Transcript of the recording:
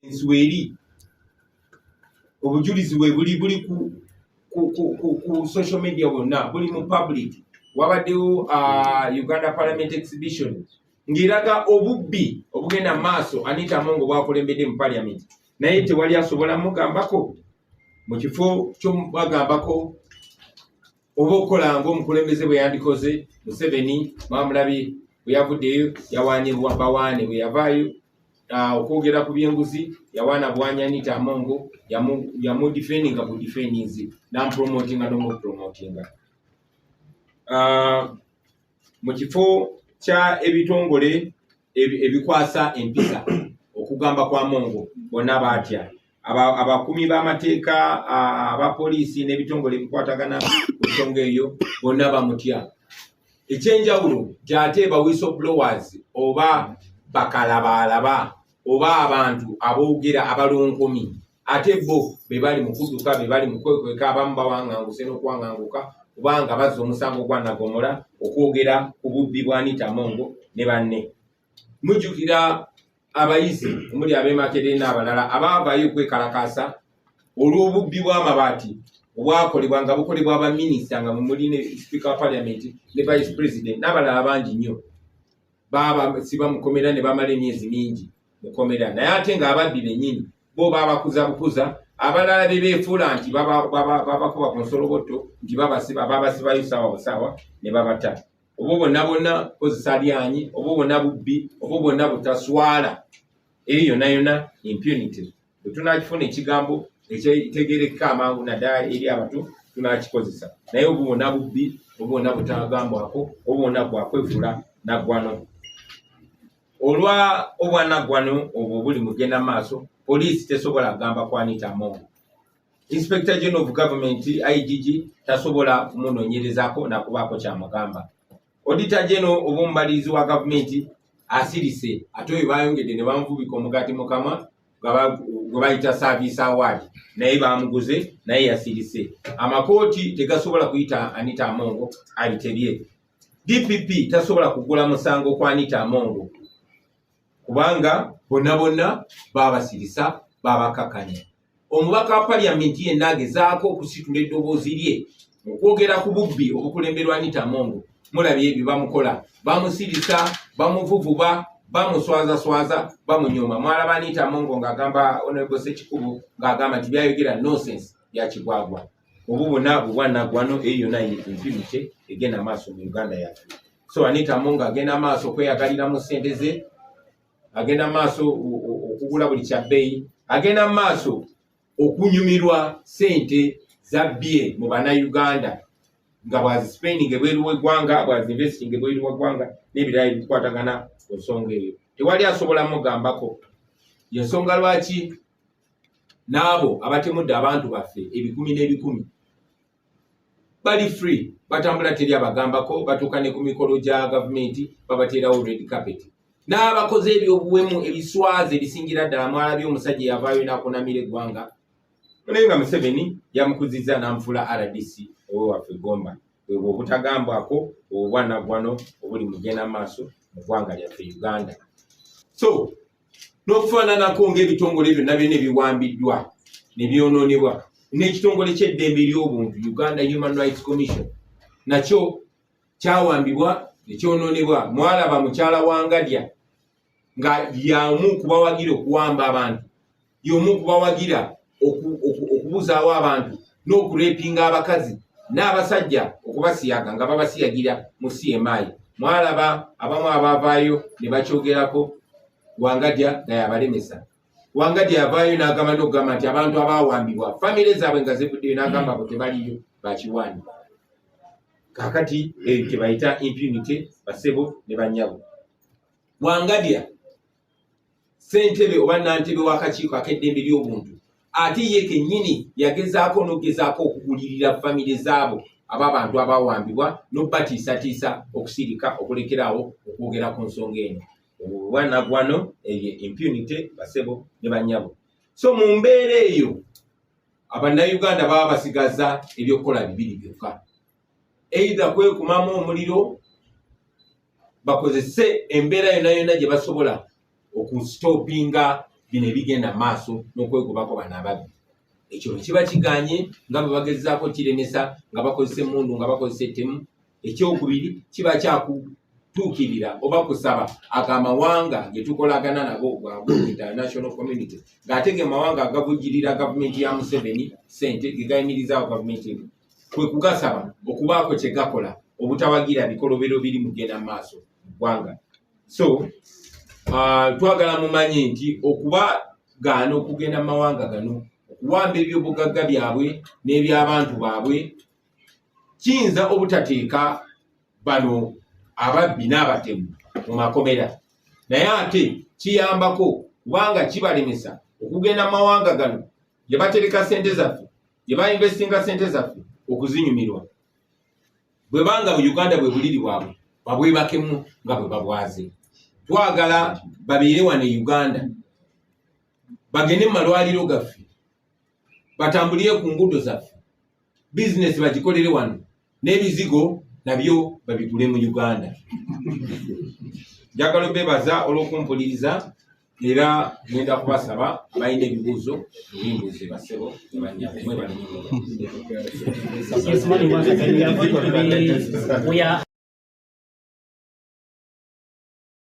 nsweri obujulizi bwe buli ku social media bonna buli mu public wabaddewo Uganda Parliament Exhibition ngiraga obubbi obugenda maaso Anita Among bwakulembedde mu Parliament naye tewali asobola mugambako mu kifo ky'omubagambako oba okola ng'omukulembeze bwe yandikoze Museveni mwamulabi bwe yavuddeyo yawaanye bawaane bwe yavaayo okwogera ku by'enguzi yawaana bwanya Anita Among yamudifendinga ku defendings n'amupromotinga n'omupromotinga mu kifo kya ebitongole ebikwasa empisa okugamba kwa Mongo bonna baatya abakumi b'amateeka abapoliisi n'ebitongole ebikwatagana ku nsonga eyo bonna bamutya ekyenjawulo gy'ate ba whistleblowers oba bakalabalaba oba abantu aboogera abalonkomi ate bo be bali mu kuduka be bali mu kwekweka abamu bawanganguse n'okuwanganguka kubanga bazza omusango gwa Nagomola okwogera ku bubbi bwa Anita Among ne banne. Mujjukira abayizi omuli ab'e Makerere n'abalala abaavaayo okwekalakaasa olw'obubbi bw'amabaati obwakolebwa nga bukolebwa abaminisita nga muli ne Speaker wa Parliament ne Vice President n'abalala bangi nnyo siba mukomera ne bamala emyezi mingi mukomera naye ate ng'ababbi bennyini bo babakuzabukuza abalala be beefuula nti babakuba ku nsoloboto nti babasibayo sawa busawa ne babata obo bonna bonna kozesa lyanyi obo bonna bubbi obo bonna butaswala eyo yonna yonna impunity bwe tunaakifuna ekigambo ekitegerekeka amangu naddala eri abato tunaakikozesa naye obo bonna bubbi obo bonna butagambwako obo bonna bwakwefuula naggwano olwa obwanaggwano obwo buli mugenda maaso poliisi tesobola kugamba ku Anita Among. Inspector General of Government IGG tasobola kumunoonyerezaako nakubaako kyamugamba. Auditor General ob'omubalirizi wa gavumenti asirise ate oyo bayongedde ne bamuvubika omugaati mu kamwa gwe bayita service award naye bamuguze naye yasirise. Amakooti tegasobola kuyita Anita Among abitebye. DPP tasobola kugula musango ku Anita Among kubanga bonna bonna babasirisa babakakanya. Omubaka wa Parliament yenna agezaako okusitula eddoboozi lye okwogera ku bubbi obukulemberwa Anita Among mulabye ebyo bamukola bamusirisa bamuvuvuba bamuswazaswaza bamunyoma mwalaba Anita Among ng'agamba Honorable Ssekikubo ng'agamba nti byayogera nonsense bya kigwagwa obwo bwonna bubwanaggwano eyo yonna impunity egenda maaso mu Uganda yaffe. So Anita Among agenda maaso okweyagalira mu ssente ze agenda maaso okugula buli kyabbeeyi agenda maaso okunyumirwa ssente zabbye mu bannayuganda nga bwazisipending ebweru w'eggwanga bwazinvesting ebweru w'eggwanga n'ebirala ebikwatagana ku nsonga eyo tewali asobola mugambako yensonga lwaki n'abo abatemudde abantu baffe ebikumi n'ebikumi bali free batambula teri abagambako batuuka ne ku mikolo gya gavumenti babateerawo red carpet n'abakoze ebyobuwemu ebiswaze ebisingira ddala mwalabye omusajja yavaayo n'akunamira eggwanga naye nga Museveni yamukuzizza n'amufuula RDC owewaffe Gomba bwebwe obutagambwako obubwanaggwano obuli mugenda maaso mu ggwanga lyaffe Uganda. So n'okufaananako ng'ebitongole byonna byonna ebiwambiddwa ne byonoonebwa n'ekitongole ky'eddembe ly'obuntu Uganda Human Rights Commission nakyo kyawambibwa ne kyonoonebwa. Mwalaba mukyala wa Ngadya nga yamu kubawagira okuwamba abantu y'omu kubawagira okubuzaawo abantu n'okurepinga abakazi n'abasajja okubasiyaga nga babasiyagira mu CMI. Mwalaba abamu abaavaayo ne bakyogerako Wangadya nga yabalemesa. Wangadya yavaayo n'agamba n'okugamba nti abantu abaawambibwa famire zaabwe nga zivuddeyo n'agamba bo tebaliyo bakiwani. Kakati eyo tebayita impunity basebo ne bannyabo. Wangadya ssentebe oba nantebe w'akakiiko ak'eddembe ly'obuntu ate ye kennyini yagezaako n'ogezaako okugulirira famire zaabo ab'abantu abaawambibwa n'obbatiisatiisa okusirika okulekeraawo okwogera ku nsonga eno. Obubwanaggwano eyo impunity basebo ne bannyabo. So mu mbeera eyo abannayuganda baba basigaza ebyokukola bibiri byokka. Either kwekumamu omuliro bakozese embeera yonna yonna gye basobola okustopinga bino ebigenda maaso n'okwegobako bano ababbi. Ekyo kiba kiganye nga bwe bagezaako kiremesa nga bakozesa emmundu nga bakozesa ettemu. Ekyokubiri kiba kyakutuukirira oba kusaba agamawanga ge tukolagana nago international community ng'ate ge mawanga agavujjirira gavumenti ya Museveni ssente ge gayimirizaawo gavumenti eno kwe kugasaba okubaako kye gakola obutawagira bikolobero biri mugenda mu maaso mu ggwanga. So twagala mumanye nti okubagaana okugenda mu mawanga gano okuwamba ebyobugagga byabwe n'eby'abantu baabwe kiyinza obutateeka bano ababbi n'abatemu mu makomera, naye ate kiyambako kubanga kibalemesa okugenda mu mawanga gano gye batereka ssente zaffe gye bainvestinga ssente zaffe okuzinyumirwa. Bwe banga Uganda bwe buliri bwabwe babwebakemu nga bwe babwaze. Twagala babeere wano e Uganda, bagende mu malwaliro gaffe, batambulire ku nguudo zaffe, bizinesi bagikolere wano, n'ebizigo nabyo babigule mu Uganda. Njagala bebaza olw'okumpuliriza era ngenda kubasaba abalina ebibuuzo ebimbuuze basebo we bali.